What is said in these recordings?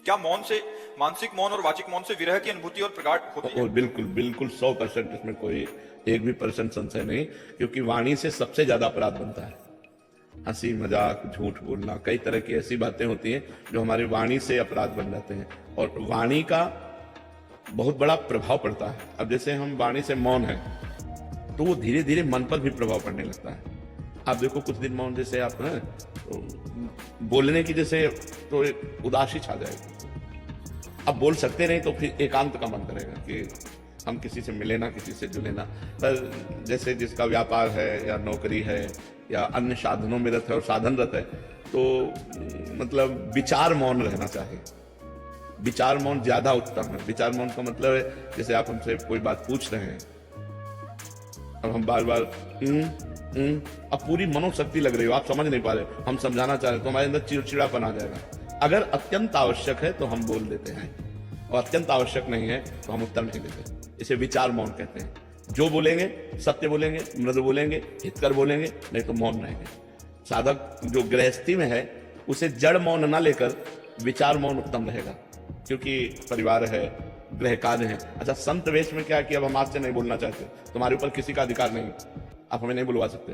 क्या मौन से, मानसिक मौन और वाचिक मौन से विरह की अनुभूति और प्रगाढ़ होती है? और बिल्कुल बिल्कुल 100% इसमें कोई एक भी परसेंट संशय नहीं, क्योंकि वाणी से सबसे ज्यादा अपराध बनता है। हंसी मजाक, झूठ बोलना, कई तरह की ऐसी बातें होती हैं जो हमारी वाणी से अपराध बन जाते हैं, और वाणी का बहुत बड़ा प्रभाव पड़ता है। अब जैसे हम वाणी से मौन है तो वो धीरे धीरे मन पर भी प्रभाव पड़ने लगता है। आप देखो कुछ दिन मौन, जैसे आप ना तो बोलने की जैसे तो एक उदासी छा जाएगी, अब बोल सकते नहीं तो फिर एकांत का मन करेगा कि हम किसी से मिले ना, किसी से जुले ना। पर जैसे जिसका व्यापार है या नौकरी है या अन्य साधनों में रत है और साधनरत है, तो मतलब विचार मौन रहना चाहिए। विचार मौन ज्यादा उत्तम है। विचार मौन का मतलब है जैसे आप हमसे कोई बात पूछ रहे हैं, अब हम बार बार अब पूरी मनोशक्ति लग रही हो, आप समझ नहीं पा रहे, हम समझाना चाह रहे तो हमारे अंदर चिड़चिड़ापन आ जाएगा। अगर अत्यंत आवश्यक है तो हम बोल देते हैं, और अत्यंत आवश्यक नहीं है तो हम उत्तर नहीं देते। इसे विचार मौन कहते हैं। जो बोलेंगे सत्य बोलेंगे, मृदु बोलेंगे, हितकर बोलेंगे, नहीं तो मौन रहेंगे। साधक जो गृहस्थी में है उसे जड़ मौन ना लेकर विचार मौन उत्तम रहेगा, क्योंकि परिवार है, गृह कार्य है। अच्छा, संत वेश में क्या कि अब हम आपसे नहीं बोलना चाहते, तुम्हारे ऊपर किसी का अधिकार नहीं, आप हमें नहीं बुलवा सकते।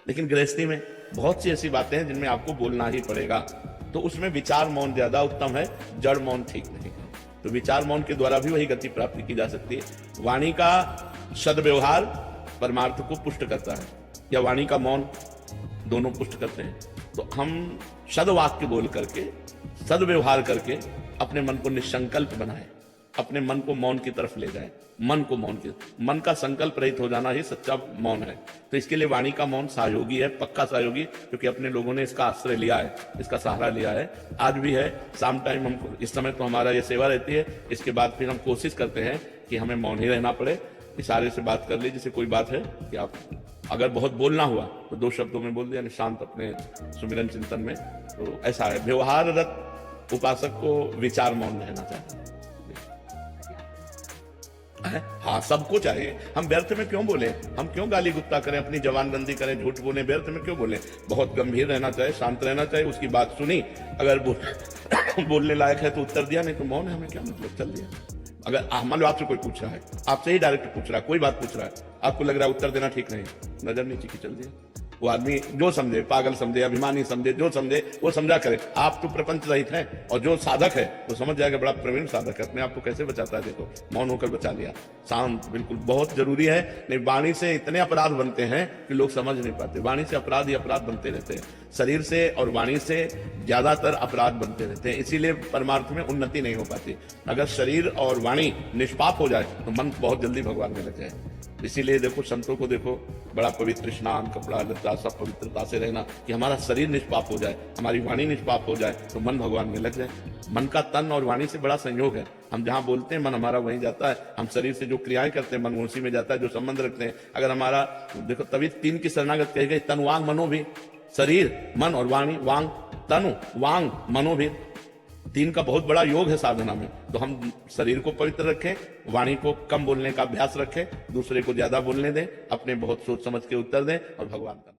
लेकिन गृहस्थी में बहुत सी ऐसी बातें हैं जिनमें आपको बोलना ही पड़ेगा, तो उसमें विचार मौन ज्यादा उत्तम है, जड़ मौन ठीक नहीं है। तो विचार मौन के द्वारा भी वही गति प्राप्ति की जा सकती है। वाणी का सदव्यवहार परमार्थ को पुष्ट करता है, या वाणी का मौन, दोनों पुष्ट करते हैं। तो हम सदवाक्य बोल करके, सदव्यवहार करके अपने मन को निसंकल्प बनाए, अपने मन को मौन की तरफ ले जाए। मन को मौन की, मन का संकल्प रहित हो जाना ही सच्चा मौन है। तो इसके लिए वाणी का मौन सहयोगी है, पक्का सहयोगी, क्योंकि अपने लोगों ने इसका आश्रय लिया है, इसका सहारा लिया है। आज भी है, शाम टाइम हमको, इस समय तो हमारा ये सेवा रहती है, इसके बाद फिर हम कोशिश करते हैं कि हमें मौन ही रहना पड़े। इशारे से बात कर ली, जैसे कोई बात है कि आप अगर बहुत बोलना हुआ तो 2 शब्दों में बोल दिया, शांत अपने सुमिरन चिंतन में। तो ऐसा है, व्यवहाररत उपासक को विचार मौन रहना चाहिए। हाँ, सबको चाहिए। हम व्यर्थ में क्यों बोले, हम क्यों गाली गुप्ता करें, अपनी जवानबंदी करें, झूठ बोले, व्यर्थ में क्यों बोले। बहुत गंभीर रहना चाहिए, शांत रहना चाहिए। उसकी बात सुनी, अगर बोलने लायक है तो उत्तर दिया, नहीं तो मौन है, हमें क्या मतलब, चल दिया। अगर मान लो आपसे कोई पूछ रहा है, आपसे ही डायरेक्ट पूछ रहा है, कोई बात पूछ रहा है, आपको लग रहा है उत्तर देना ठीक नहीं, नजर नीचे की, चल दिया। वो आदमी जो समझे, पागल समझे, अभिमानी समझे, जो समझे वो समझा करे। आप तो प्रपंच रहित हैं, और जो साधक है वो समझ जाएगा, बड़ा प्रवीण साधक है, अपने आप को कैसे बचाता है। देखो, मौन होकर बचा लिया, शांत, बिल्कुल बहुत जरूरी है। नहीं, वाणी से इतने अपराध बनते हैं कि लोग समझ नहीं पाते। वाणी से अपराध ही अपराध बनते रहते हैं, शरीर से और वाणी से ज्यादातर अपराध बनते रहते हैं। इसीलिए परमार्थ में उन्नति नहीं हो पाती। अगर शरीर और वाणी निष्पाप हो जाए तो मन बहुत जल्दी भगवान में लग जाए। इसीलिए देखो, संतों को देखो, बड़ा पवित्र स्नान, कपड़ा लत्ता सब पवित्रता से रहना, कि हमारा शरीर निष्पाप हो जाए, हमारी वाणी निष्पाप हो जाए, तो मन भगवान में लग जाए। मन का तन और वाणी से बड़ा संयोग है। हम जहां बोलते हैं मन हमारा वहीं जाता है, हम शरीर से जो क्रियाएं करते हैं मन उसी में जाता है, जो संबंध रखते हैं। अगर हमारा देखो, तभी 3 की शरणागत कही गई, तन वांग मनो भी, शरीर मन और वाणी, वांग तनु वांग मनो भी, 3 का बहुत बड़ा योग है साधना में। तो हम शरीर को पवित्र रखें, वाणी को कम बोलने का अभ्यास रखें, दूसरे को ज्यादा बोलने दें, अपने बहुत सोच समझ के उत्तर दें, और भगवान का